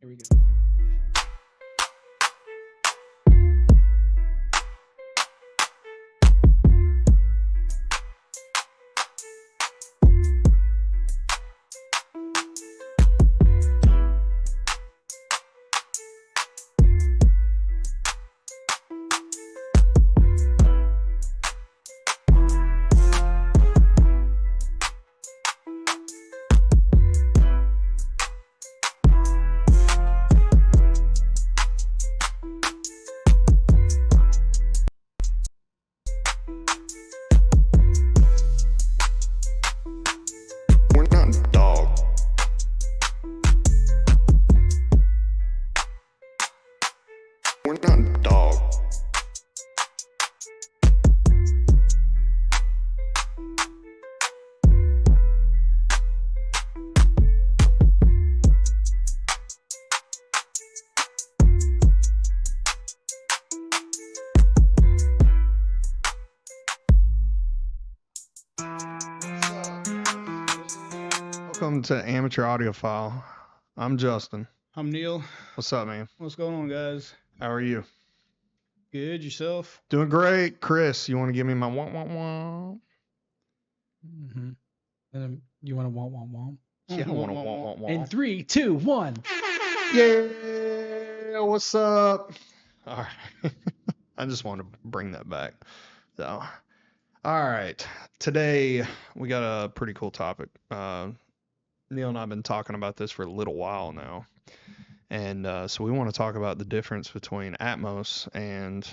Here we go. We're not dog. We're not dog. Welcome to Amateur Audiophile. I'm Justin. I'm Neil. What's up, man? What's going on, guys? How are you? Good, yourself? Doing great. Chris, you want to give me my wah-wah-wah? Mm-hmm. You want to womp? Yeah, I want to wah-wah-wah. In 3, 2, 1. Yeah, what's up? All right. I just want to bring that back. So, all right. Today, we got a pretty cool topic. Neil and I have been talking about this for a little while now. And so we want to talk about the difference between Atmos and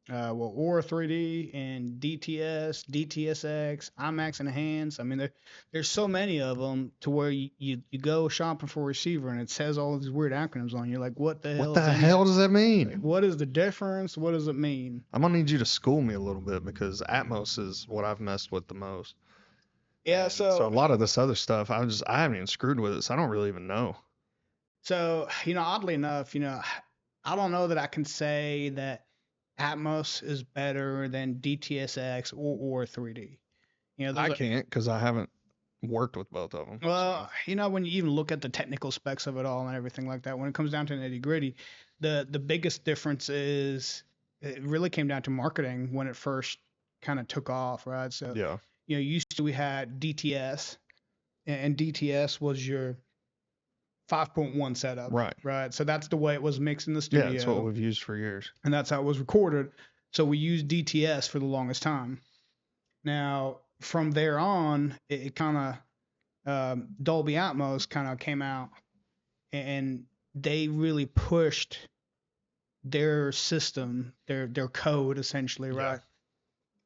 Aura 3D and DTS, DTSX, IMAX Enhanced. I mean, there's so many of them to where you go shopping for a receiver and it says all of these weird acronyms on you. Like, what the hell? what the hell does that mean? What is the difference? What does it mean? I'm gonna need you to school me a little bit because Atmos is what I've messed with the most. Yeah, And so a lot of this other stuff, I haven't even screwed with it, so I don't really even know. Oddly enough, I don't know that I can say that Atmos is better than DTSX or Aura 3D. I can't because I haven't worked with both of them. Well, when you even look at the technical specs of it all and everything like that, when it comes down to nitty gritty, the biggest difference is it really came down to marketing when it first kind of took off, right? So, Yeah, we had DTS, and DTS was your 5.1 setup, right? So that's the way it was mixed in the studio. yeah, it's what we've used for years. And that's how it was recorded. So we used DTS for the longest time. Now, from there on, it kind of Dolby Atmos kind of came out, and they really pushed their system, their code essentially, right?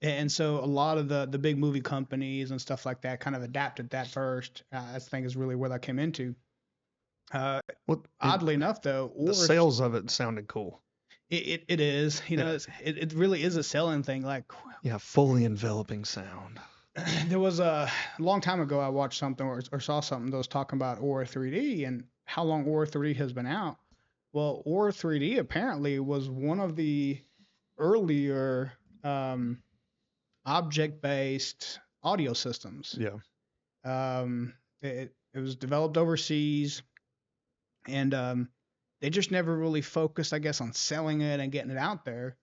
And so a lot of the big movie companies and stuff like that kind of adapted that first. I think is really where that came into. Oddly enough, though, The sales of it sounded cool. It is, it really is a selling thing. Like, Yeah, fully enveloping sound. there was a long time ago I watched something or saw something that was talking about Aura 3D and how long Aura 3D has been out. Well, Aura 3D apparently was one of the earlier object-based audio systems. Yeah. It was developed overseas, and they just never really focused, I guess, on selling it and getting it out there.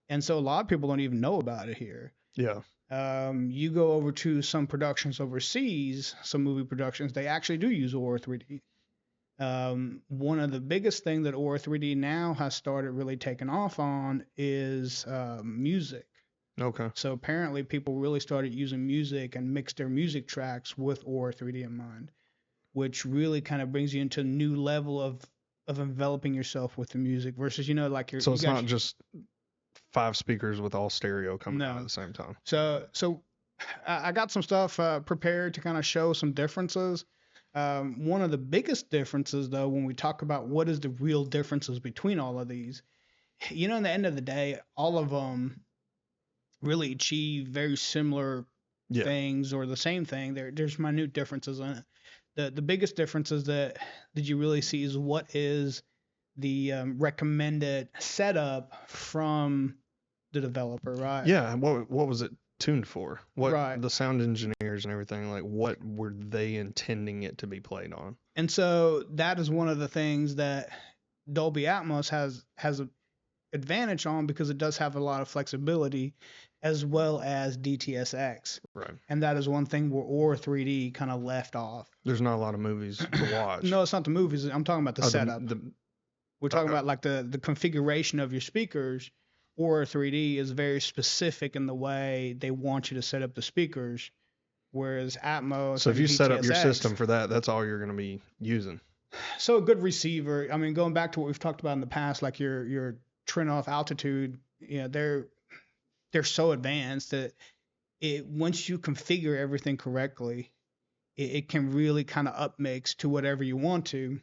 And so a lot of people don't even know about it here. Yeah. You go over to some productions overseas, some movie productions, they actually do use Aura 3D. One of the biggest things that Aura 3D now has started really taking off on is music. Okay. So apparently people really started using music and mixed their music tracks with Aura 3D in mind, which really kind of brings you into a new level of enveloping yourself with the music versus, like So it's not just 5 speakers with all stereo coming out at the same time. So I got some stuff prepared to kind of show some differences. One of the biggest differences, though, when we talk about what is the real differences between all of these, in the end of the day, all of them really achieve very similar things or the same thing. There's minute differences in it. The biggest differences that you really see is what is the recommended setup from the developer, right? Yeah. What was it tuned for? What Right. The sound engineers and everything, like what were they intending it to be played on? And so that is one of the things that Dolby Atmos has a advantage on because it does have a lot of flexibility as well as DTSX. Right. And that is one thing where Aura 3D kind of left off. There's not a lot of movies to watch. No, it's not the movies. I'm talking about the setup. We're talking about like the configuration of your speakers. Aura 3D is very specific in the way they want you to set up the speakers, whereas Atmos. So if you set up your DTSX system for that, that's all you're going to be using. So a good receiver. I mean, going back to what we've talked about in the past, like your trend off altitude, they're so advanced that once you configure everything correctly, it can really kind of upmix to whatever you want to.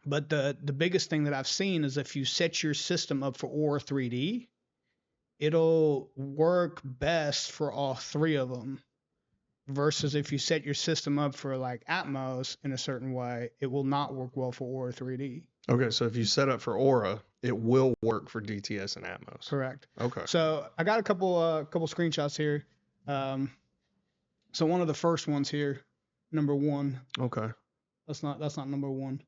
But the biggest thing that I've seen is if you set your system up for Aura 3D, it'll work best for all three of them. Versus if you set your system up for like Atmos in a certain way, it will not work well for Aura 3D. Okay, so if you set up for Aura, it will work for DTS and Atmos. Correct. Okay. So I got a couple screenshots here. So one of the first ones here, number 1. Okay. That's not number 1.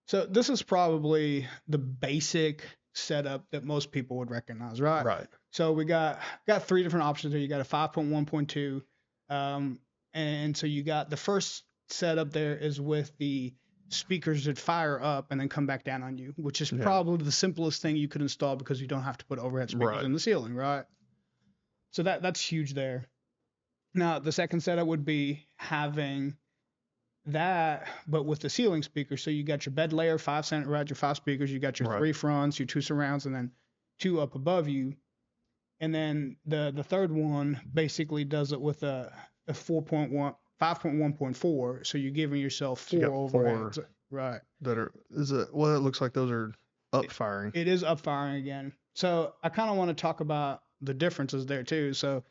So this is probably the basic setup that most people would recognize, right? Right. So we got 3 different options here. You got a 5.1.2, and so you got the first setup there is with the speakers that fire up and then come back down on you, which is probably the simplest thing you could install because you don't have to put overhead speakers in the ceiling, right? So that's huge there. Now the second setup would be having that, but with the ceiling speaker. So you got your bed layer, 5 center, right? Your 5 speakers. You got your 3 fronts, your 2 surrounds, and then 2 up above you. And then the third one basically does it with a 5.1.4. So you're giving yourself 4 overheads, right? It looks like those are up firing. It is up firing again. So I kind of want to talk about the differences there too. So,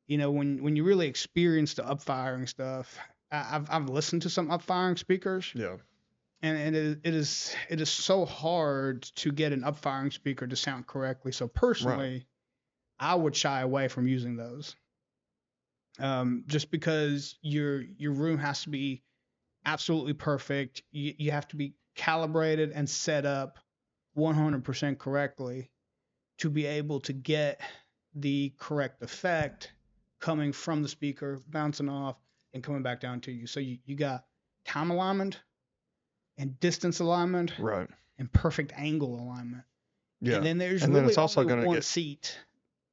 when you really experience the up firing stuff, I've listened to some up firing speakers. Yeah. And it is so hard to get an up firing speaker to sound correctly. So personally, I would shy away from using those. Just because your room has to be absolutely perfect. You have to be calibrated and set up 100% correctly to be able to get the correct effect coming from the speaker, bouncing off, and coming back down to you. So you got time alignment and distance alignment, right, and perfect angle alignment. Yeah. And then there's it's also only going to one get seat.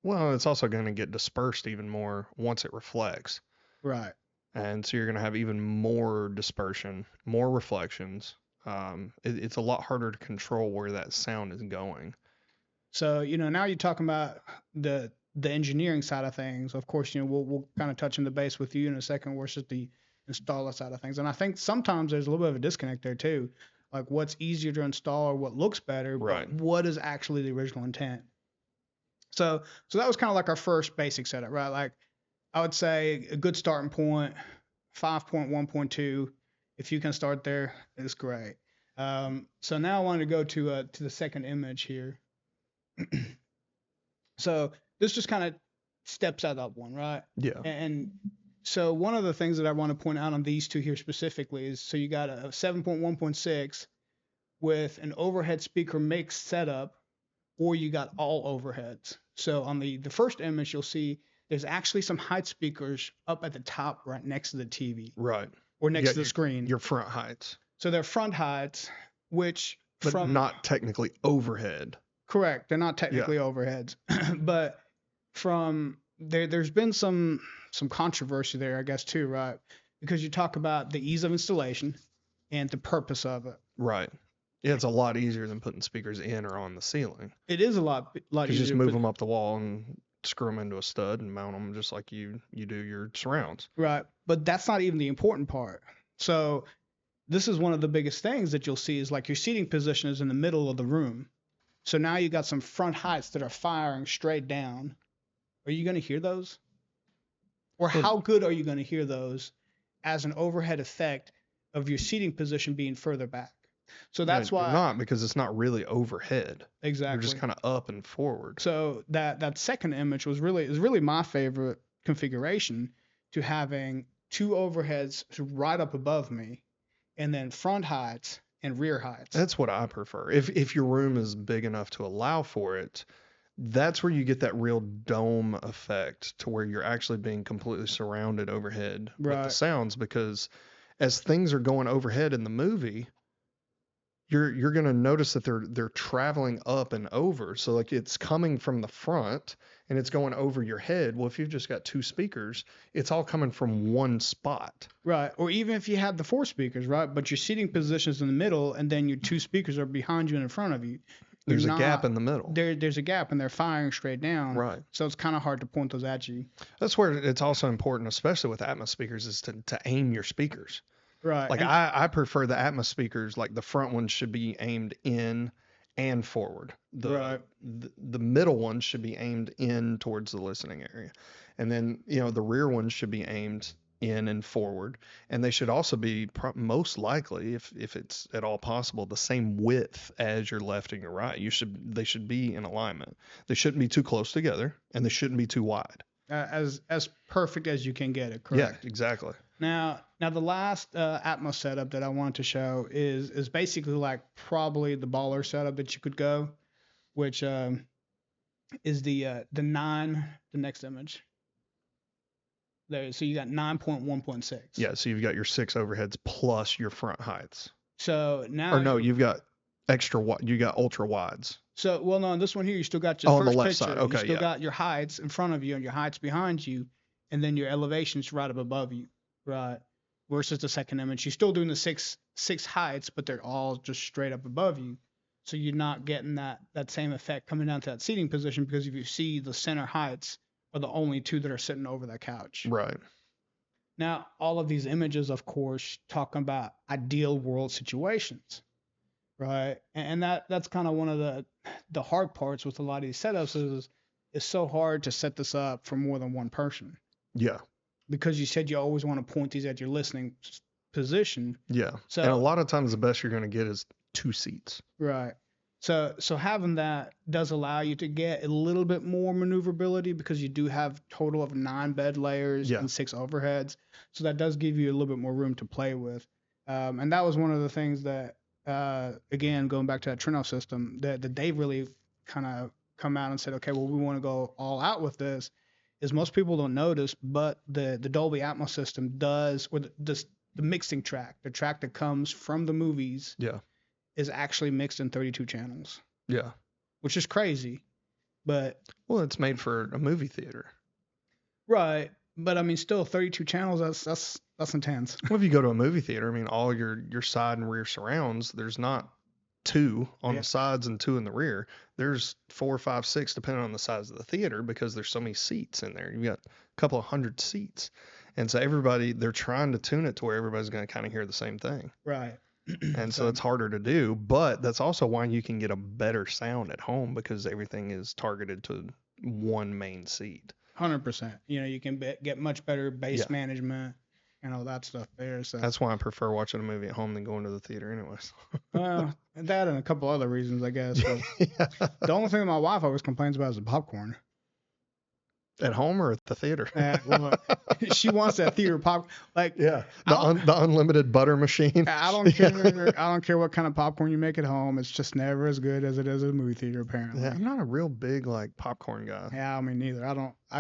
Well, it's also going to get dispersed even more once it reflects. Right. And so you're going to have even more dispersion, more reflections. It's a lot harder to control where that sound is going. So, now you're talking about the engineering side of things. Of course, we'll kind of touch on the base with you in a second versus the installer side of things. And I think sometimes there's a little bit of a disconnect there too. Like what's easier to install or what looks better, right, but what is actually the original intent. So that was kind of like our first basic setup, right? Like I would say a good starting point, 5.1.2. If you can start there, it's great. So now I wanted to go to the second image here. So this just kind of steps that up one, right? Yeah. And so one of the things that I want to point out on these two here specifically is, so you got a 7.1.6 with an overhead speaker mix setup, or you got all overheads. So on the first image, you'll see there's actually some height speakers up at the top right next to the TV. Right. Or next to the screen. Your front heights. So they're front heights, but not technically overhead. Correct. They're not technically overheads. But there's been some controversy there, I guess, too, right? Because you talk about the ease of installation and the purpose of it. Right. Yeah, it's a lot easier than putting speakers in or on the ceiling. It is a lot easier. You just move them up the wall and screw them into a stud and mount them just like you do your surrounds. Right. But that's not even the important part. So this is one of the biggest things that you'll see is like your seating position is in the middle of the room. So now you got some front heights that are firing straight down. Are you going to hear those? Or how good are you going to hear those as an overhead effect of your seating position being further back? So that's why not, because it's not really overhead. Exactly. You're just kind of up and forward. So that second image is really my favorite configuration, to having two overheads right up above me, and then front heights and rear heights. That's what I prefer. If your room is big enough to allow for it, that's where you get that real dome effect to where you're actually being completely surrounded overhead with the Right. sounds, because as things are going overhead in the movie, you're going to notice that they're traveling up and over. So like it's coming from the front and it's going over your head. Well, if you've just got two speakers, it's all coming from one spot. Right. Or even if you have the four speakers, right? But your seating position's in the middle, and then your two speakers are behind you and in front of you. There's a gap in the middle. There's a gap, and they're firing straight down. Right. So it's kind of hard to point those at you. That's where it's also important, especially with Atmos speakers, is to aim your speakers. Right. Like I prefer the Atmos speakers, like the front ones should be aimed in and forward. The middle ones should be aimed in towards the listening area. And then, the rear ones should be aimed in and forward. And they should also be most likely, if it's at all possible, the same width as your left and your right. They should be in alignment. They shouldn't be too close together, and they shouldn't be too wide. As perfect as you can get it, correct? Yeah, exactly. Now the last Atmos setup that I wanted to show is basically like probably the baller setup that you could go, which is the next image. There, so you got 9.1.6. Yeah, so you've got your 6 overheads plus your front heights. So now, or no, you've got you got ultra wides. So no, on this one here, you still got your on first the left picture. side. Okay, you still got your heights in front of you and your heights behind you, and then your elevations right up above you, right? Versus the second image, you're still doing the six heights, but they're all just straight up above you. So you're not getting that same effect coming down to that seating position, because if you see the center heights are the only two that are sitting over that couch. Right. Now, all of these images, of course, talking about ideal world situations, right? And that's kind of one of the hard parts with a lot of these setups is it's so hard to set this up for more than one person. Yeah. Because you said you always want to point these at your listening position. Yeah. So, and a lot of times the best you're going to get is 2 seats. Right. So having that does allow you to get a little bit more maneuverability, because you do have total of 9 bed layers and 6 overheads. So that does give you a little bit more room to play with. And that was one of the things that, again, going back to that Trino system, that they really kind of come out and said, okay, well, we want to go all out with this, is most people don't notice, but the Dolby Atmos system does, or the mixing track, the track that comes from the movies, is actually mixed in 32 channels. Yeah. Which is crazy, but well, it's made for a movie theater. Right. But I mean, still 32 channels, that's intense. Well, if you go to a movie theater, I mean, all your side and rear surrounds, there's not 2 on the sides and 2 in the rear. There's 4, 5, 6, depending on the size of the theater, because there's so many seats in there. You've got a couple of hundred seats. And so they're trying to tune it to where everybody's going to kind of hear the same thing. Right. And so it's harder to do, but that's also why you can get a better sound at home, because everything is targeted to one main seat. 100%. You can get much better bass management and all that stuff there. So that's why I prefer watching a movie at home than going to the theater anyways. Well, that and a couple other reasons, I guess. But the only thing my wife always complains about is the popcorn. At home or at the theater? Well, she wants that theater pop. Like, the unlimited butter machine. I don't care. I don't care what kind of popcorn you make at home. It's just never as good as it is at a movie theater, apparently. Yeah, I'm not a real big popcorn guy. Yeah, I mean, neither.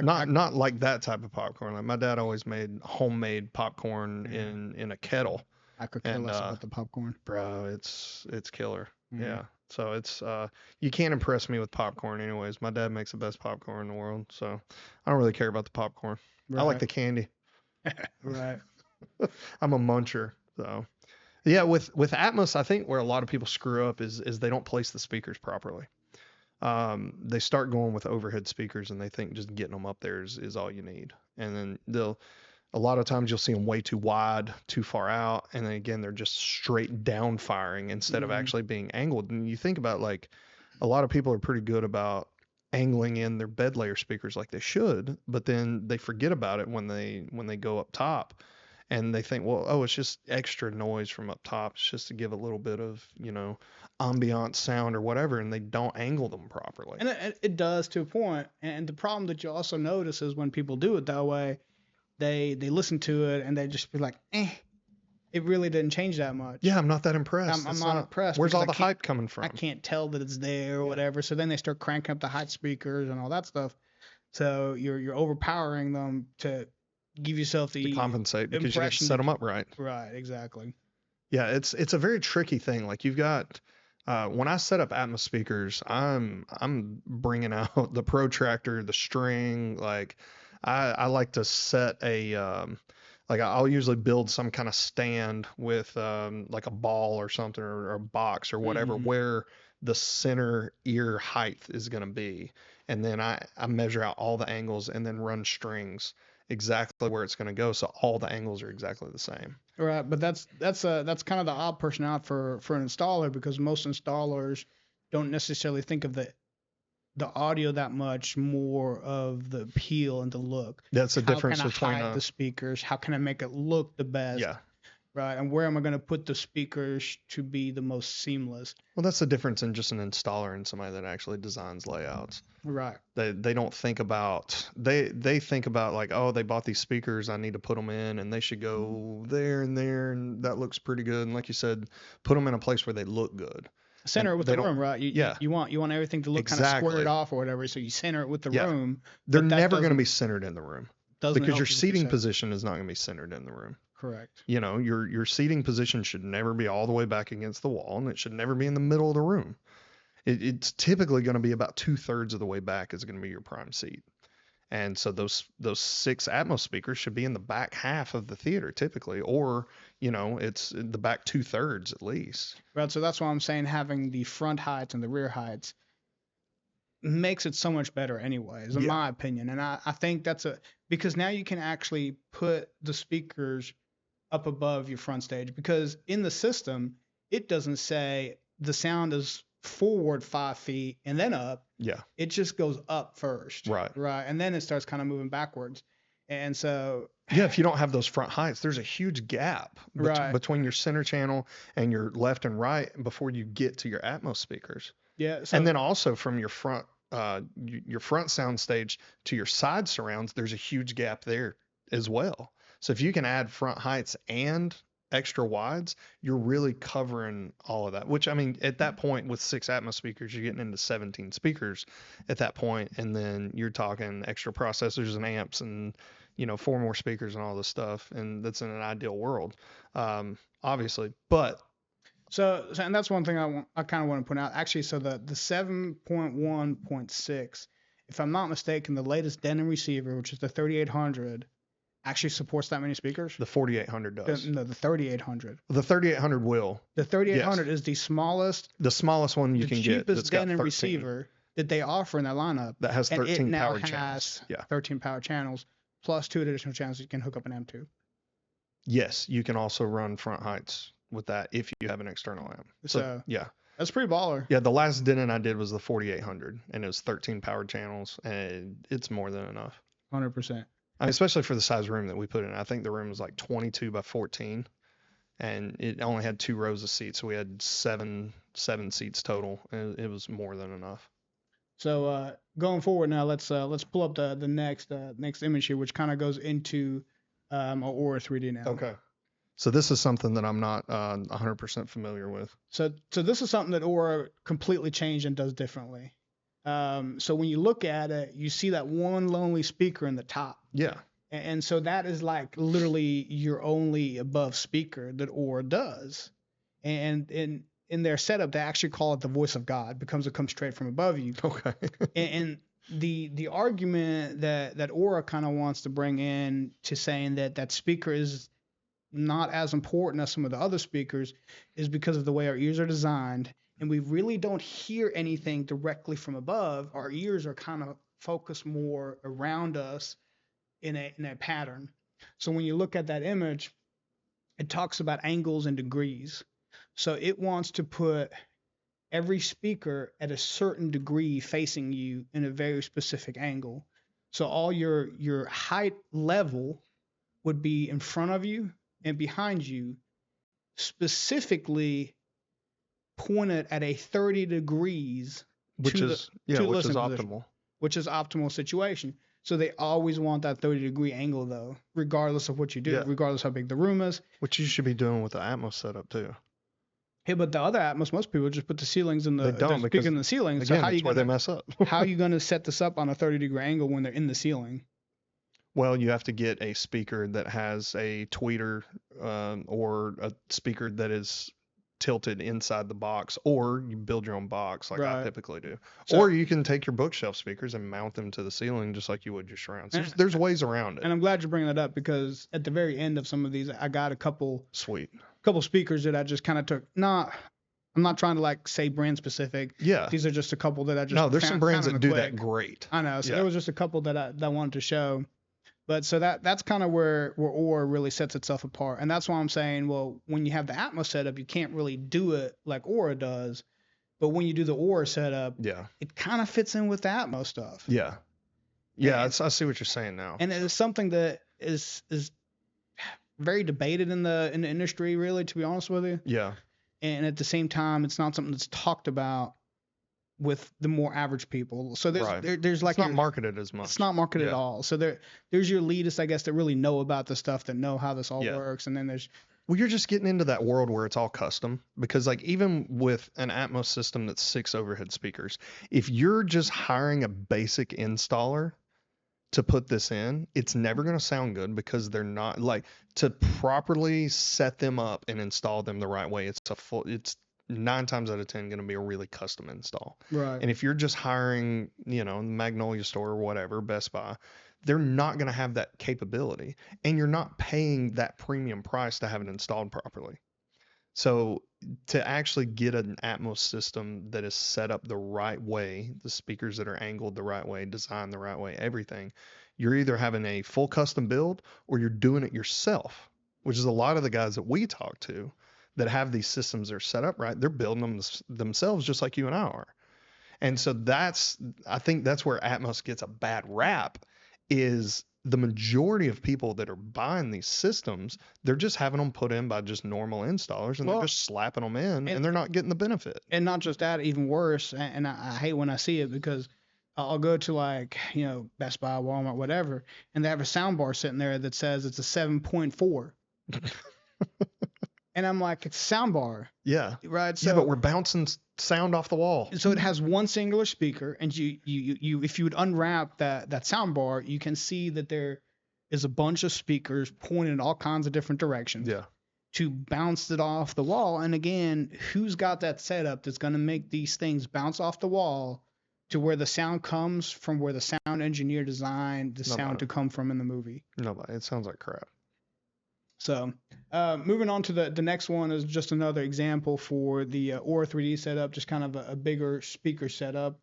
Not like that type of popcorn. Like my dad always made homemade popcorn in a kettle. I could care less about the popcorn. Bro, it's killer. Mm-hmm. Yeah. So it's you can't impress me with popcorn anyways. My dad makes the best popcorn in the world, so I don't really care about the popcorn. Right. I like the candy. Right. I'm a muncher, so yeah. With Atmos, I think where a lot of people screw up is they don't place the speakers properly. They start going with overhead speakers and they think just getting them up there is all you need, and then a lot of times you'll see them way too wide, too far out, and then again, they're just straight down firing instead of actually being angled. And you think about, like, a lot of people are pretty good about angling in their bed layer speakers like they should, but then they forget about it when they go up top, and they think, well, it's just extra noise from up top. It's just to give a little bit of, ambient sound or whatever, and they don't angle them properly. And it does to a point. And the problem that you also notice is when people do it that way, they listen to it and they just be like, it really didn't change that much. Yeah, I'm not that impressed. I'm not impressed. Where's because all the hype coming from? I can't tell that it's there or whatever. So then they start cranking up the high speakers and all that stuff. So you're overpowering them to give yourself To the compensate because you didn't impression set that them up right. right, exactly. Yeah, it's a very tricky thing. Like you've got when I set up Atmos speakers, I'm bringing out the protractor, the string. Like I like to set a like I'll usually build some kind of stand with like a ball or something or a box or whatever Mhm. where the center ear height is going to be, and then I measure out all the angles and then run strings exactly where it's going to go, so all the angles are exactly the same. Right, but that's kind of the odd person out for an installer because most installers don't necessarily think of the audio that much, more of the appeal and the look. That's the How difference can I between hide the speakers? How can I make it look the best? yeah. Right, and where am I going to put the speakers to be the most seamless? Well, that's the difference in just an installer and somebody that actually designs layouts. Right. They don't think about they think about like, oh, they bought these speakers, I need to put them in and they should go there and that looks pretty good. And like you said, put them in a place where they look good. Center And it with they the don't room, right? yeah, You want everything to look kind of exactly. squared off or whatever, so you center it with the Yeah. room. They're but that never going to doesn't- be centered in the room Doesn't because help your you with the seating center. position is not going to be centered in the room. Correct. You know, your seating position should never be all the way back against the wall, and it should never be in the middle of the room. It's typically going to be about 2/3 of the way back is going to be your prime seat. And so those 6 Atmos speakers should be in the back half of the theater typically, or you know, it's in the back 2/3 at least. Right. So that's why I'm saying having the front heights and the rear heights makes it so much better anyways, in Yeah. my opinion. And I think that's because now you can actually put the speakers up above your front stage because in the system, it doesn't say the sound is forward 5 feet and then up. Yeah. It just goes up first. Right. Right. And then it starts kind of moving backwards. And so Yeah, if you don't have those front heights, there's a huge gap Right. between your center channel and your left and right before you get to your Atmos speakers. yeah. So And then also from your front sound stage to your side surrounds, there's a huge gap there as well. So if you can add front heights and extra wides, you're really covering all of that. Which I mean, at that point with 6 Atmos speakers, you're getting into 17 speakers at that point, and then you're talking extra processors and amps and 4 more speakers and all this stuff, and that's in an ideal world, obviously. But So and that's one thing I kind of want to point out. Actually, so the 7.1.6, if I'm not mistaken, the latest Denon receiver, which is the 3800, actually supports that many speakers. the 4800 does. No, the 3800. The 3800 will. The 3800 is the smallest, The smallest one you the can get cheapest that's got Denon 13, receiver that they offer in that lineup. that has And it 13 now powered has channels. Yeah. 13 power channels plus 2 additional channels you can hook up an M2. Yes, you can also run front heights with that if you have an external amp. So yeah. that's pretty baller. Yeah, the last Denon I did was the 4800 and it was 13 powered channels and it's more than enough. 100%. I mean, especially for the size room that we put in. I think the room was like 22 by 14 and it only had 2 rows of seats. So we had seven seats total and it was more than enough. So going forward now, let's pull up the next image here, which kind of goes into Aura 3D now. Okay. So this is something that I'm not 100% familiar with. So this is something that Aura completely changed and does differently. So when you look at it, you see that one lonely speaker in the top. Yeah. And so that is like literally your only above speaker that Aura does. And in their setup, they actually call it the voice of God, because it comes straight from above you. Okay. And the argument that Aura kind of wants to bring in to saying that speaker is not as important as some of the other speakers is because of the way our ears are designed, and we really don't hear anything directly from above. Our ears are kind of focused more around us in a pattern. So when you look at that image, it talks about angles and degrees. So it wants to put every speaker at a certain degree facing you in a very specific angle. So all your height level would be in front of you and behind you, specifically pointed at a 30 degrees Which to is to which is listening position, optimal. which is optimal situation. So they always want that 30-degree angle though, regardless of what you do, Yeah. regardless how big the room is. Which you should be doing with the Atmos setup too. Hey, but the other Atmos, most people just put the ceilings in They don't, the because, speaker in the ceiling. Again, So how that's you where they gonna mess up. how you gonna set this up on a 30-degree angle when they're in the ceiling? Well, you have to get a speaker that has a tweeter, or a speaker that is tilted inside the box, or you build your own box like I Right. typically do. So- Or you can take your bookshelf speakers and mount them to the ceiling just like you would your surrounds. There's ways around it. And I'm glad you're bringing that up because at the very end of some of these, I got a couple Sweet. speakers that I just kind of took. I'm not trying to like say brand specific. Yeah. These are just a couple that I just No, there's some found brands on that the do that quick. great. I know. So Yeah. there was just a couple that I wanted to show. But so that's kind of where Aura really sets itself apart. And that's why I'm saying, well, when you have the Atmos setup, you can't really do it like Aura does. But when you do the Aura setup, Yeah. it kind of fits in with the Atmos stuff. Yeah. Yeah, And- I see what you're saying now. And it is something that is very debated in the industry, really, to be honest with you. Yeah. And at the same time, it's not something that's talked about with the more average people. So there's Right. there's like It's not your- marketed as much. it's not marketed at Yeah. all. So there's your elitists, I guess, that really know about the stuff, that know how this all Yeah. works, and then there's Well, you're just getting into that world where it's all custom, because like even with an Atmos system that's 6 overhead speakers, if you're just hiring a basic installer to put this in, it's never going to sound good, because they're not like, to properly set them up and install them the right way. It's 9 times out of 10 going to be a really custom install. right. And if you're just hiring, Magnolia Store or whatever, Best Buy, they're not going to have that capability, and you're not paying that premium price to have it installed properly. So to actually get an Atmos system that is set up the right way, the speakers that are angled the right way, designed the right way, everything, you're either having a full custom build or you're doing it yourself, which is a lot of the guys that we talk to that have these systems that are set up right. They're building them themselves just like you and I are. And so I think that's where Atmos gets a bad rap, is the majority of people that are buying these systems, they're just having them put in by just normal installers, and Well, they're just slapping them in, and they're not getting the benefit. And not just that, even worse. And I hate when I see it, because I'll go to like, Best Buy, Walmart, whatever, and they have a sound bar sitting there that says it's a 7.4. And I'm like, it's a sound bar, Yeah. right? Yeah, but we're bouncing sound off the wall. So it has one singular speaker, and you if you would unwrap that sound bar, you can see that there is a bunch of speakers pointing in all kinds of different directions Yeah. to bounce it off the wall. And again, who's got that setup that's going to make these things bounce off the wall to where the sound comes from, where the sound engineer designed the sound to come from in the movie? Nobody. It sounds like crap. So moving on to the next one is just another example for the Aura 3D setup, just kind of a bigger speaker setup,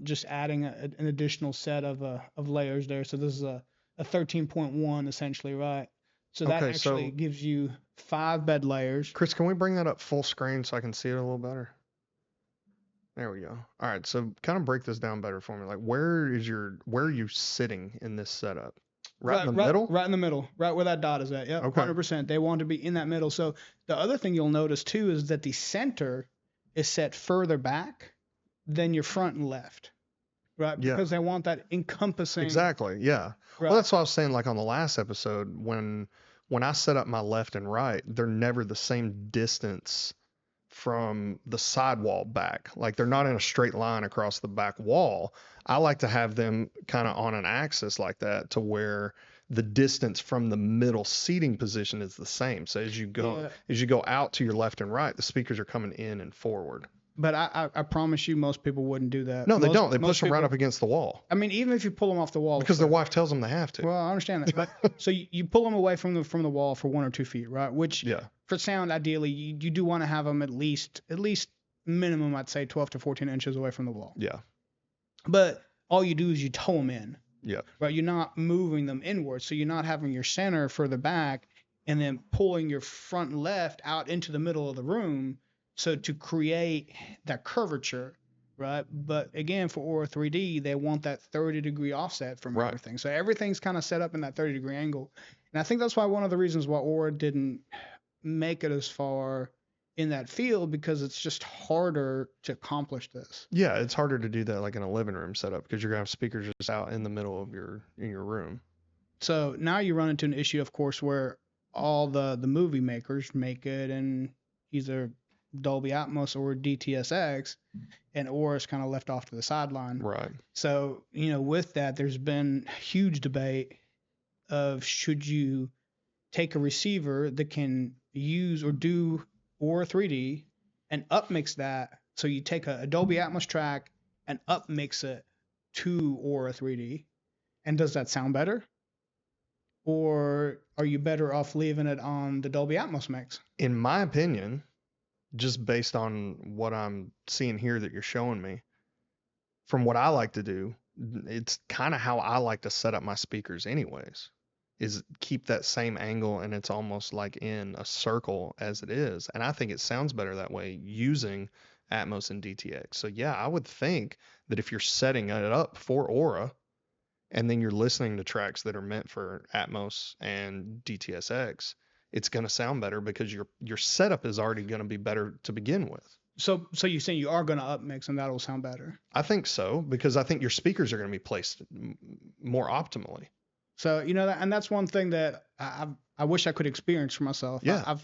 just adding an additional set of layers there. So this is a 13.1 essentially, right? So that Okay, actually so- gives you 5 bed layers. Chris, can we bring that up full screen so I can see it a little better? There we go. All right, so kind of break this down better for me. Like, where are you sitting in this setup? Right in the middle? Right in the middle, right where that dot is at. Yep, Okay. 100%. They want to be in that middle. So the other thing you'll notice too is that the center is set further back than your front and left, right? Yeah. Because they want that encompassing. Exactly. Yeah. Right. Well, that's what I was saying. Like on the last episode, when I set up my left and right, they're never the same distance from the sidewall back. Like they're not in a straight line across the back wall. I like to have them kind of on an axis like that, to where the distance from the middle seating position is the same. So as you go out to your left and right, the speakers are coming in and forward. But I promise you, most people wouldn't do that. No, they don't. They most push them right people- up against the wall I mean, even if you pull them off the wall, because their wife tells them they have to. Well, I understand that. But so you pull them away from the wall for 1 or 2 feet, right? Which Yeah. for sound, ideally, you do want to have them at least minimum, I'd say 12 to 14 inches away from the wall. Yeah. But all you do is you tow them in, Yeah. right? You're not moving them inward, so you're not having your center further back and then pulling your front and left out into the middle of the room, so to create that curvature, right? But again, for Aura 3D, they want that 30-degree offset from Right. everything. So everything's kind of set up in that 30-degree angle. And I think that's why one of the reasons why Aura didn't make it as far in that field because it's just harder to accomplish this. Yeah, it's harder to do that like in a living room setup because you're gonna have speakers just out in the middle of in your room. So now you run into an issue, of course, where all the movie makers make it in either Dolby Atmos or DTSX, and Aura's kind of left off to the sideline. Right. So, with that, there's been huge debate of should you take a receiver that can use or do Aura 3D and upmix that. So you take a Dolby Atmos track and upmix it to Aura 3D. And does that sound better? Or are you better off leaving it on the Dolby Atmos mix? In my opinion, just based on what I'm seeing here that you're showing me, from what I like to do, it's kind of how I like to set up my speakers anyways, is keep that same angle and it's almost like in a circle as it is. And I think it sounds better that way using Atmos and DTX. So yeah, I would think that if you're setting it up for Aura and then you're listening to tracks that are meant for Atmos and DTSX, it's going to sound better because your setup is already going to be better to begin with. So you're saying you are going to upmix and that'll sound better? I think so, because I think your speakers are going to be placed more optimally. So, and that's one thing that I wish I could experience for myself. Yeah.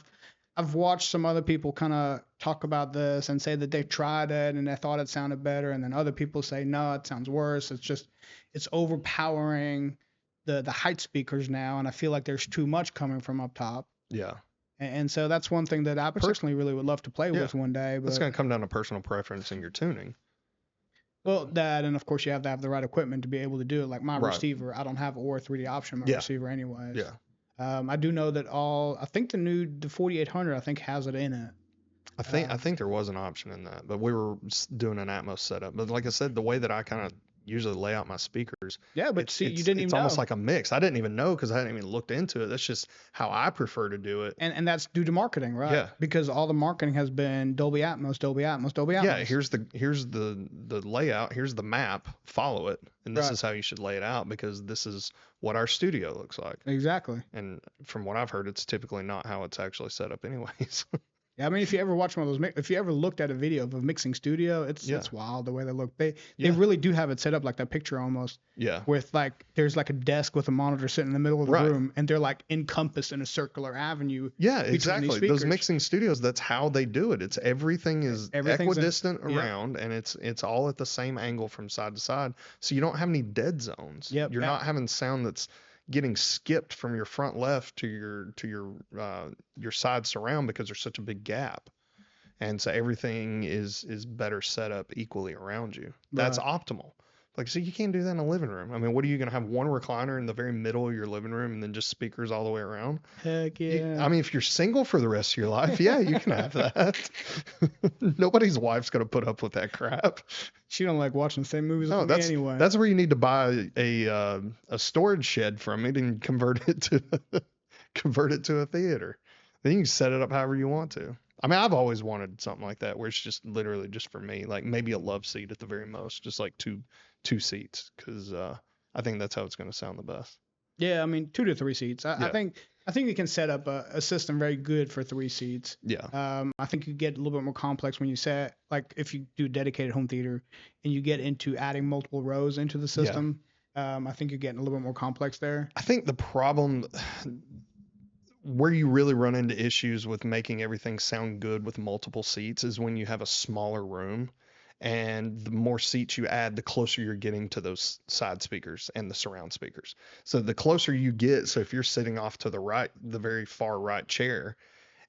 I've watched some other people kind of talk about this and say that they tried it and they thought it sounded better. And then other people say, no, it sounds worse. It's overpowering the height speakers now. And I feel like there's too much coming from up top. Yeah. And so that's one thing that I personally really would love to play with one day. But it's going to come down to personal preference in your tuning. Well, that, and of course you have to have the right equipment to be able to do it. Like my receiver, I don't have Aura 3D option on my receiver anyways. Yeah. I do know that I think the 4800, I think has it in it. I think there was an option in that, but we were doing an Atmos setup. But like I said, the way that I kind of usually lay out my speakers. Yeah, but you didn't even know. It's almost like a mix. I didn't even know because I hadn't even looked into it. That's just how I prefer to do it. And that's due to marketing, right? Yeah. Because all the marketing has been Dolby Atmos, Dolby Atmos, Dolby Atmos. Yeah, here's the layout, here's the map, follow it. And this is how you should lay it out because this is what our studio looks like. Exactly. And from what I've heard, it's typically not how it's actually set up anyways. Yeah, I mean, if you ever watch one of those, if you ever looked at a video of a mixing studio, it's wild the way they look. They really do have it set up like that picture almost. Yeah. With there's like a desk with a monitor sitting in the middle of the room, and they're like encompassed in a circular avenue. Yeah, exactly. Those mixing studios, that's how they do it. It's everything's equidistant around, and it's all at the same angle from side to side, so you don't have any dead zones. Yep. You're not having sound that's getting skipped from your front left to your side surround because there's such a big gap, and so everything is better set up equally around you. That's optimal. Like, so you can't do that in a living room. I mean, what are you going to have, one recliner in the very middle of your living room and then just speakers all the way around? Heck yeah. I mean, if you're single for the rest of your life, yeah, you can have that. Nobody's wife's going to put up with that crap. She don't like watching the same movies with me anyway. That's where you need to buy a storage shed from it and convert it to a theater. Then you can set it up however you want to. I mean, I've always wanted something like that where it's just literally just for me, like maybe a love seat at the very most, just like two seats, because I think that's how it's going to sound the best. Yeah, I mean, 2 to 3 seats. I think you can set up a system very good for 3 seats. Yeah. I think you get a little bit more complex when you set, like if you do dedicated home theater and you get into adding multiple rows into the system. I think you're getting a little bit more complex there. I think the problem where you really run into issues with making everything sound good with multiple seats is when you have a smaller room, and the more seats you add, the closer you're getting to those side speakers and the surround speakers. So the closer you get, so if you're sitting off to the right, the very far right chair,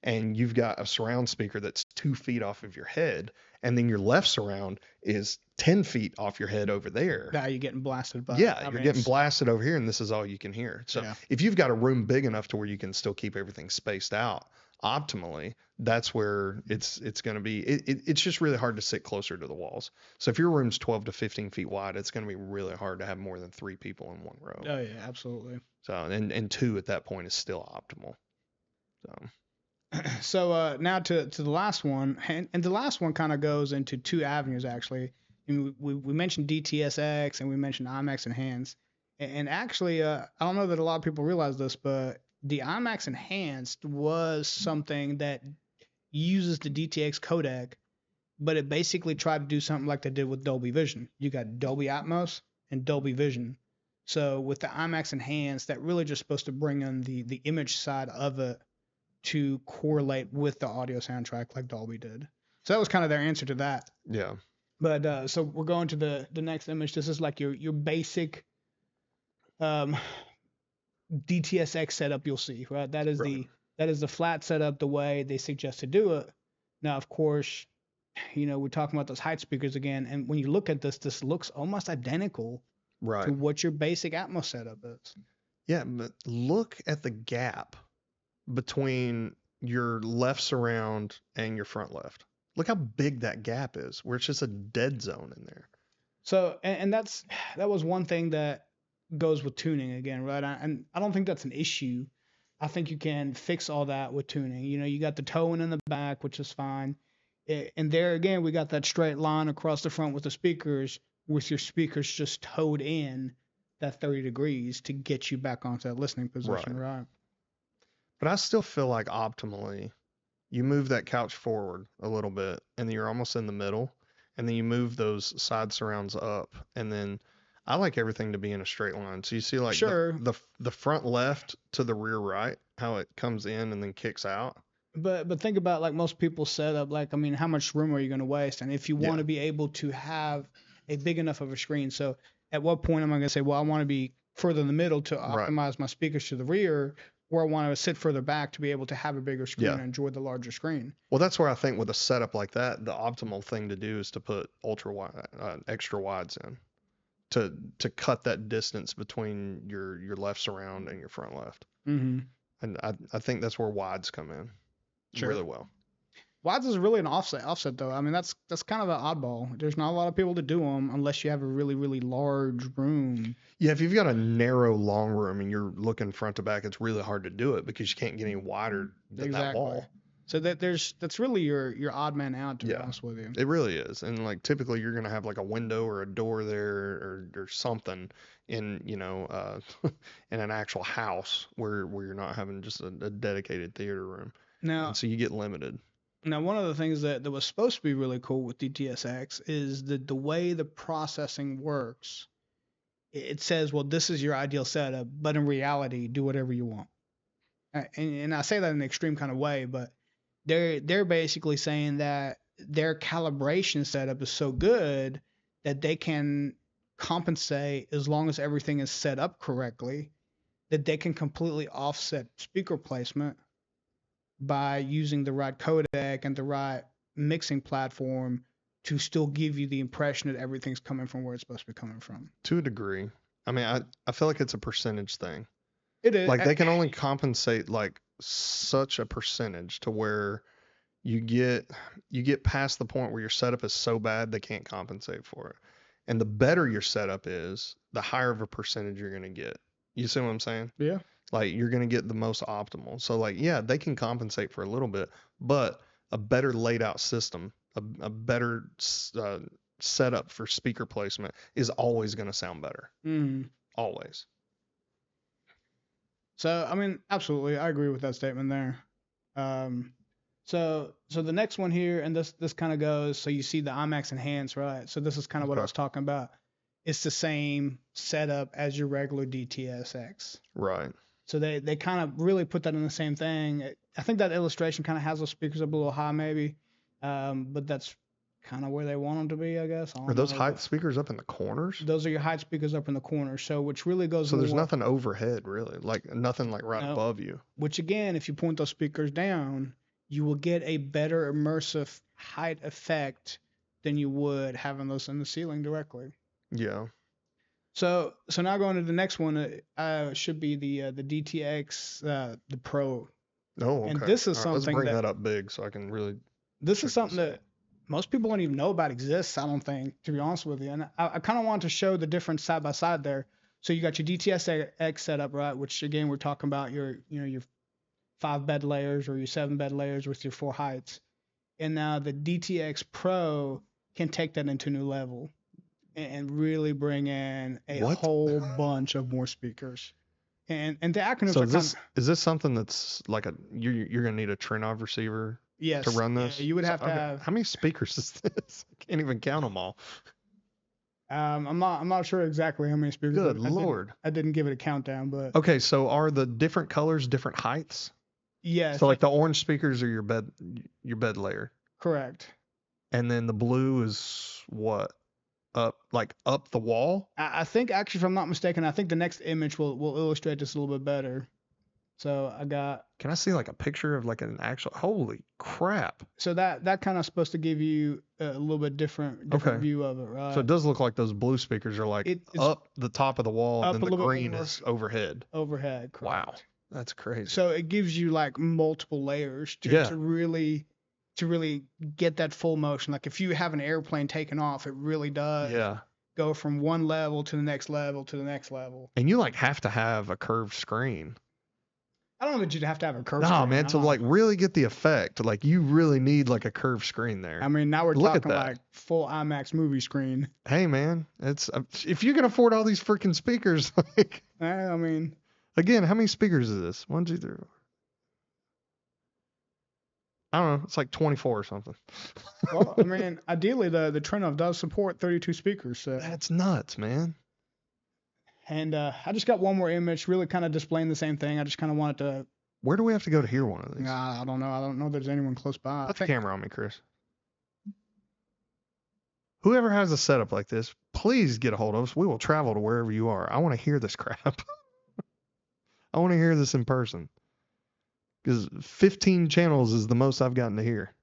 and you've got a surround speaker that's 2 feet off of your head, and then your left surround is 10 feet off your head over there. Now you're getting blasted by. Yeah, you're getting blasted over here, and this is all you can hear. So if you've got a room big enough to where you can still keep everything spaced out optimally, that's where it's going to be. It's just really hard to sit closer to the walls. So if your room's 12 to 15 feet wide, it's going to be really hard to have more than 3 people in one row. Oh yeah, absolutely. So and 2 at that point is still optimal. So now to the last one, and the last one kind of goes into 2 avenues actually. And we mentioned DTSX and we mentioned IMAX Enhanced, and actually I don't know that a lot of people realize this, but the IMAX Enhanced was something that uses the DTX codec, but it basically tried to do something like they did with Dolby Vision. You got Dolby Atmos and Dolby Vision. So with the IMAX Enhanced, that really just supposed to bring in the image side of it to correlate with the audio soundtrack like Dolby did. So that was kind of their answer to that. Yeah. But so we're going to the next image. This is like your basic DTSX setup you'll see, right? That is the flat setup, the way they suggest to do it. Now, of course, we're talking about those height speakers again, and when you look at this looks almost identical to what your basic Atmos setup is. Yeah, but look at the gap between your left surround and your front left. Look how big that gap is, where it's just a dead zone in there. So, and that was one thing that goes with tuning again, right? And I don't think that's an issue. I think you can fix all that with tuning. You got the towing in the back, which is fine. And there again, we got that straight line across the front with the speakers, with your speakers just towed in that 30 degrees to get you back onto that listening position, right? But I still feel like optimally, you move that couch forward a little bit, and then you're almost in the middle, and then you move those side surrounds up, and then I like everything to be in a straight line. So you see like the front left to the rear right, how it comes in and then kicks out. But think about like most people's setup. Like, I mean, how much room are you going to waste? And if you want to be able to have a big enough of a screen, so at what point am I going to say, well, I want to be further in the middle to optimize my speakers to the rear, or I want to sit further back to be able to have a bigger screen and enjoy the larger screen? Well, that's where I think with a setup like that, the optimal thing to do is to put ultra wide, extra wides in to cut that distance between your left surround and your front left. Mm-hmm. And I think that's where wides come in really well. Wides is really an offset though. I mean, that's kind of an oddball. There's not a lot of people that do them unless you have a really, really large room. Yeah, if you've got a narrow, long room and you're looking front to back, it's really hard to do it because you can't get any wider than that wall. So that's really your odd man out, to be honest with you. It really is. And like typically you're gonna have like a window or a door there or something in in an actual house where you're not having just a dedicated theater room. Now, and so you get limited. Now, one of the things that was supposed to be really cool with DTSX is the way the processing works. It says, well, this is your ideal setup, but in reality, do whatever you want. And I say that in an extreme kind of way, but they're basically saying that their calibration setup is so good that they can compensate as long as everything is set up correctly, that they can completely offset speaker placement by using the right codec and the right mixing platform to still give you the impression that everything's coming from where it's supposed to be coming from. To a degree. I mean, I feel like it's a percentage thing. It is. Like they can only compensate like such a percentage to where you get past the point where your setup is so bad they can't compensate for it. And the better your setup is, the higher of a percentage you're going to get. You see what I'm saying? Yeah. Like you're going to get the most optimal. So like, yeah, they can compensate for a little bit, but a better laid out system, a better setup for speaker placement is always going to sound better. Mm-hmm. Always. So, I mean, absolutely. I agree with that statement there. So the next one here, and this kind of goes, so you see the IMAX Enhanced, right? So this is kind of what I was talking about. It's the same setup as your regular DTSX. Right. So they kind of really put that in the same thing. I think that illustration kind of has those speakers up a little high maybe, but that's kind of where they want them to be, I guess. Are those height speakers up in the corners? Those are your height speakers up in the corners. So which really goes. So there's nothing overhead really, like nothing like right above you. Which again, if you point those speakers down, you will get a better immersive height effect than you would having those in the ceiling directly. Yeah. So now going to the next one, should be the DTX, the Pro. Oh, okay. And this is something let's bring that up big so I can really. This is something that most people don't even know about exists, I don't think, to be honest with you. And I kind of want to show the difference side by side there. So you got your DTSX setup, right? Which again, we're talking about your 5 bed layers or your 7 bed layers with your 4 heights. And now the DTX Pro can take that into a new level and really bring in a whole bunch of more speakers. And the acronyms are is this something that's like you're gonna need a Trinnov receiver Yes. to run Yeah, this? you would have to Okay. have. How many speakers is this? I can't even count them all. I'm not sure exactly how many speakers. Good I Lord. didn't give it a countdown, but Okay, so are the different colors different heights? yes, So like the orange speakers are your bed layer, correct. and then the blue is what? Up the wall? I think actually, if I'm not mistaken, I think the next image will illustrate this a little bit better. So I got Can I see like a picture of like an actual? Holy crap! so that kind of supposed to give you a little bit different Okay. view of it, right? So it does look like those blue speakers are like It's up the top of the wall, up and a then the little bit green more is overhead. overhead. Correct. Wow, that's crazy. So it gives you like multiple layers Yeah. to really get that full motion. Like if you have an airplane taking off, it really does Yeah, go from one level to the next level to the next level. and you like have to have a curved screen. I don't know that you'd have to have a curve. No, screen. man, I to don't know. like really get the effect, like you really need like a curved screen there. I mean, now we're Look at talking that. like full IMAX movie screen. Hey, man, it's if you can afford all these freaking speakers, like I mean, again, how many speakers is this? 1, 2, 3. I don't know. It's like 24 or something. well, I mean, ideally the Trinov does support 32 speakers. So. That's nuts, man. And I just got one more image, really kind of displaying the same thing. I just kind of wanted to. Where do we have to go to hear one of these? I don't know. I don't know if there's anyone close by. Put the camera on me, Chris. Whoever has a setup like this, please get a hold of us. We will travel to wherever you are. I want to hear this crap. I want to hear this in person. Because 15 channels is the most I've gotten to hear.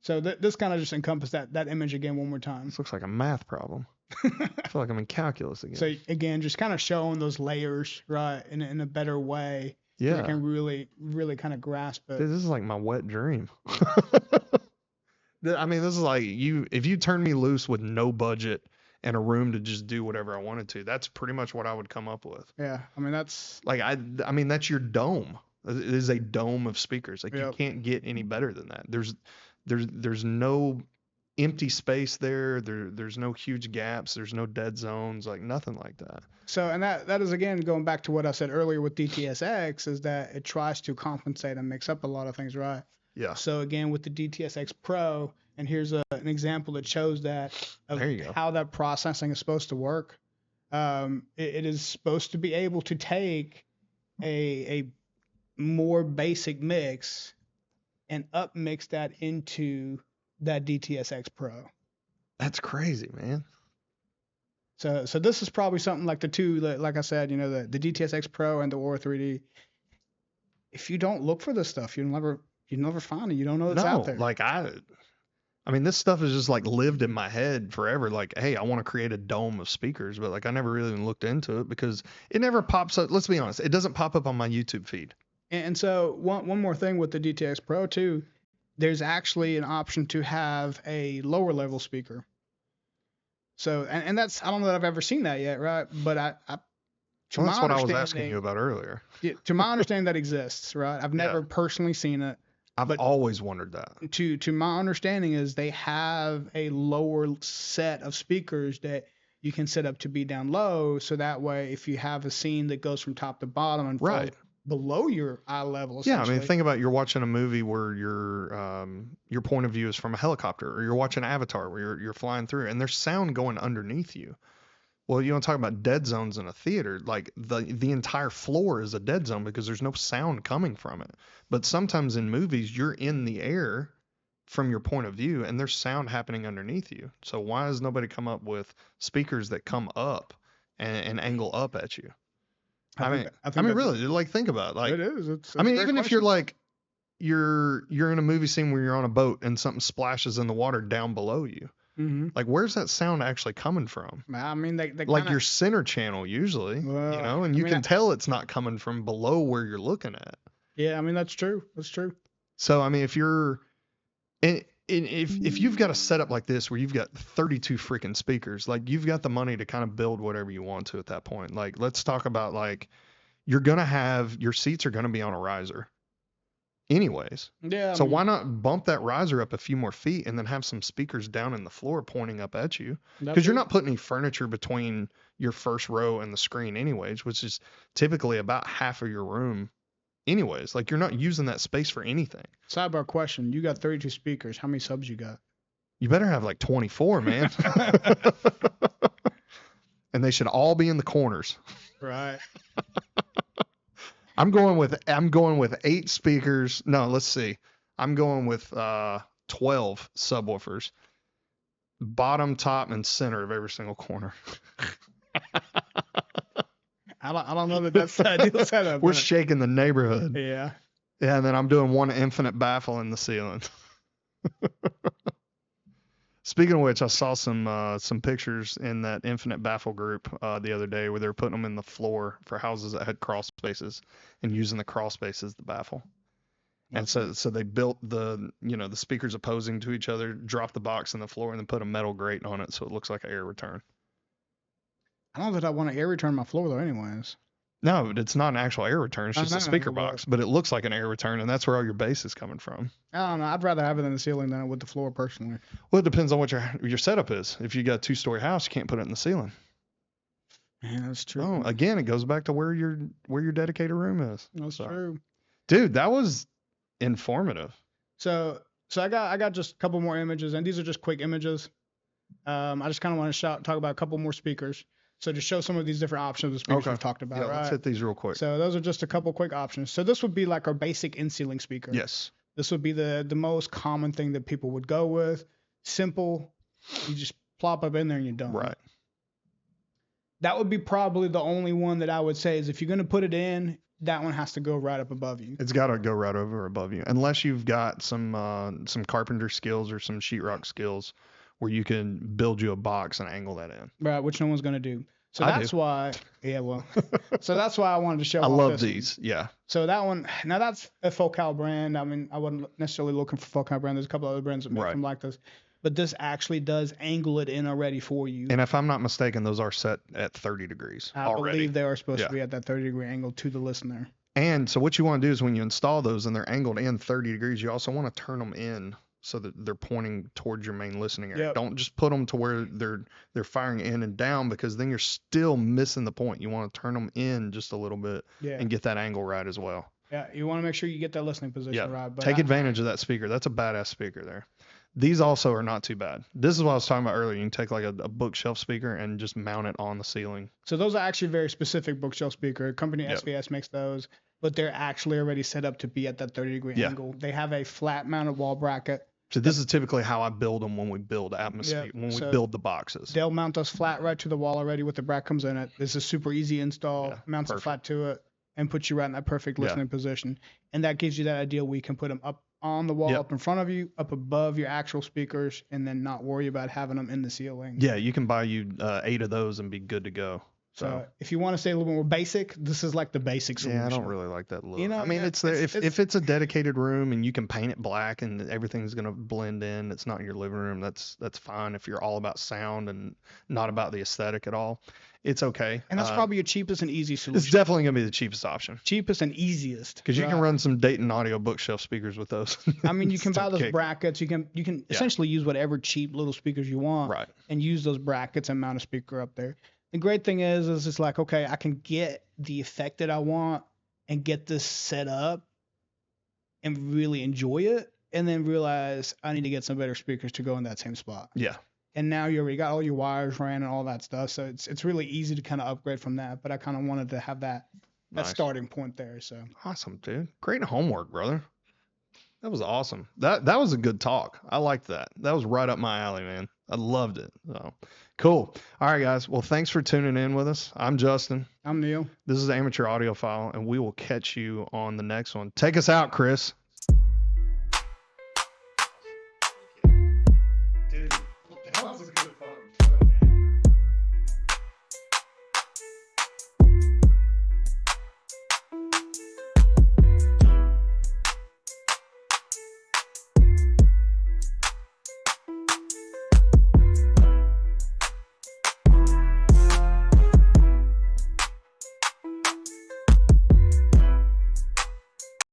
So this kind of just encompassed that image again one more time. This looks like a math problem. I feel like I'm in calculus again. So again, just kind of showing those layers, right, in a better way. So you Yeah. can really kind of grasp it. Dude, this is like my wet dream. I mean, this is like if you turn me loose with no budget and a room to just do whatever I wanted to, that's pretty much what I would come up with. Yeah, I mean that's Like I mean, that's your dome. It is a dome of speakers. Like you Yep. can't get any better than that. There's no empty space there. There's no huge gaps. There's no dead zones. Like nothing like that. so, and that is again going back to what I said earlier with DTSX is that it tries to compensate and mix up a lot of things, right? Yeah. So again, with the DTSX Pro, and here's an example that shows that of There you go. how that processing is supposed to work. It is supposed to be able to take a more basic mix and up mix that into that DTSX Pro. That's crazy, man. So this is probably something like the two, like I said, you know, the DTSX Pro and the Aura 3D. If you don't look for this stuff, you'll never find it. You don't know it's out there. Like I mean, this stuff has just like lived in my head forever. Like, hey, I want to create a dome of speakers, but like I never really even looked into it because it never pops up. Let's be honest, it doesn't pop up on my YouTube feed. And so one more thing with the DTX Pro too, there's actually an option to have a lower level speaker. So and that's I don't know that I've ever seen that yet, right? But Well, that's what I was asking you about earlier. To my understanding, that exists, right? I've never personally seen it. I've But- always wondered that. To my understanding is they have a lower set of speakers that you can set up to be down low, so that way if you have a scene that goes from top to bottom and falls Right. below your eye level, Yeah, I mean, essentially. think about you're watching a movie where your point of view is from a helicopter, or you're watching Avatar where you're flying through, and there's sound going underneath you. Well, you want to talk about dead zones in a theater, like the entire floor is a dead zone because there's no sound coming from it. But sometimes in movies, you're in the air from your point of view, and there's sound happening underneath you. So why has nobody come up with speakers that come up and angle up at you? I mean, that's- really, like think about it. Like, it is. It's I mean, a great even if you're question. like you're in a movie scene where you're on a boat and something splashes in the water down below you, Mhm. like where's that sound actually coming from? I mean, they Like kinda, your center channel usually, Well, you know, and I you mean, can tell it's not coming from below where you're looking at. yeah, I mean that's true. That's true. So I mean, if you're and if you've got a setup like this where you've got 32 freaking speakers, like you've got the money to kind of build whatever you want to at that point. Like let's talk about like you're gonna have your seats are gonna be on a riser, anyways. Yeah. So why not bump that riser up a few more feet and then have some speakers down in the floor pointing up at you? Because you're not putting any furniture between your first row and the screen anyways, which is typically about half of your room anyways. Like, you're not using that space for anything. Sidebar question: you got 32 speakers. How many subs you got? You better have like 24, man. And they should all be in the corners. Right. I'm going with 8 speakers. No, let's see. I'm going with 12 subwoofers. Bottom, top, and center of every single corner. I don't know that that's the ideal setup. We're shaking the neighborhood. Yeah. Yeah, and then I'm doing one infinite baffle in the ceiling. Speaking of which, I saw some pictures in that infinite baffle group the other day where they were putting them in the floor for houses that had crawl spaces and using the crawl space as the baffle. And so they built the speakers opposing to each other, dropped the box in the floor, and then put a metal grate on it so it looks like an air return. I don't know that I want to air return my floor though, anyways. No, it's not an actual air return. It's just a speaker box, but it looks like an air return, and that's where all your bass is coming from. I don't know. I'd rather have it in the ceiling than with the floor, personally. Well, it depends on what your setup is. If you got a 2-story house, you can't put it in the ceiling. Yeah, that's true. Oh, again, it goes back to where your dedicated room is. That's true. Dude, that was informative. So I got just a couple more images, and these are just quick images. I just kind of want to talk about a couple more speakers. So to show some of these different options of speakers we've talked about, yeah, right? Let's hit these real quick. So those are just a couple quick options. So this would be like our basic in-ceiling speaker. Yes. This would be the most common thing that people would go with. Simple. You just plop up in there and you're done. Right. That would be probably the only one that I would say is if you're going to put it in, that one has to go right up above you. It's got to go right over above you, unless you've got some carpenter skills or some sheetrock skills where you can build you a box and angle that in. Right, which no one's going to do. So that's why, yeah, well, so that's why I wanted to show. I love these, yeah. So that one, now that's a Focal brand. I mean, I wasn't necessarily looking for Focal brand. There's a couple other brands that make them like this, but this actually does angle it in already for you. And if I'm not mistaken, those are set at 30 degrees already. I believe they are supposed to be at that 30-degree angle to the listener. And so what you want to do is when you install those and they're angled in 30 degrees, you also want to turn them in so that they're pointing towards your main listening area. Yep. Don't just put them to where they're firing in and down, because then you're still missing the point. You want to turn them in just a little bit and get that angle right as well. Yeah, you want to make sure you get that listening position right. But take advantage of that speaker. That's a badass speaker there. These also are not too bad. This is what I was talking about earlier. You can take like a bookshelf speaker and just mount it on the ceiling. So those are actually very specific bookshelf speaker. Company SVS makes those, but they're actually already set up to be at that 30-degree angle. They have a flat mounted wall bracket. So this is typically how I build them when we build atmosphere, when we build the boxes. They'll mount us flat right to the wall already with the bracket comes in it. This is super easy install, mounts it flat to it, and puts you right in that perfect listening position. And that gives you that idea where you can put them up on the wall, up in front of you, up above your actual speakers, and then not worry about having them in the ceiling. Yeah, you can buy you 8 of those and be good to go. So if you want to stay a little bit more basic, this is like the basic solution. Yeah, I don't really like that look. You know, I mean, if it's a dedicated room and you can paint it black and everything's gonna blend in, it's not in your living room. That's fine. If you're all about sound and not about the aesthetic at all, it's okay. And that's probably your cheapest and easiest solution. It's definitely gonna be the cheapest option. Cheapest and easiest. Because you can run some Dayton Audio bookshelf speakers with those. I mean, you can buy those brackets. You can essentially use whatever cheap little speakers you want, and use those brackets and mount a speaker up there. The great thing is it's like, okay, I can get the effect that I want and get this set up and really enjoy it, and then realize I need to get some better speakers to go in that same spot. Yeah. And now you already got all your wires ran and all that stuff, so it's really easy to kind of upgrade from that. But I kind of wanted to have that starting point there. So awesome, dude. Great homework, brother. That was awesome. That was a good talk. I liked that. That was right up my alley, man. I loved it. So cool. All right, guys. Well, thanks for tuning in with us. I'm Justin. I'm Neil. This is Amateur Audiophile, and we will catch you on the next one. Take us out, Chris.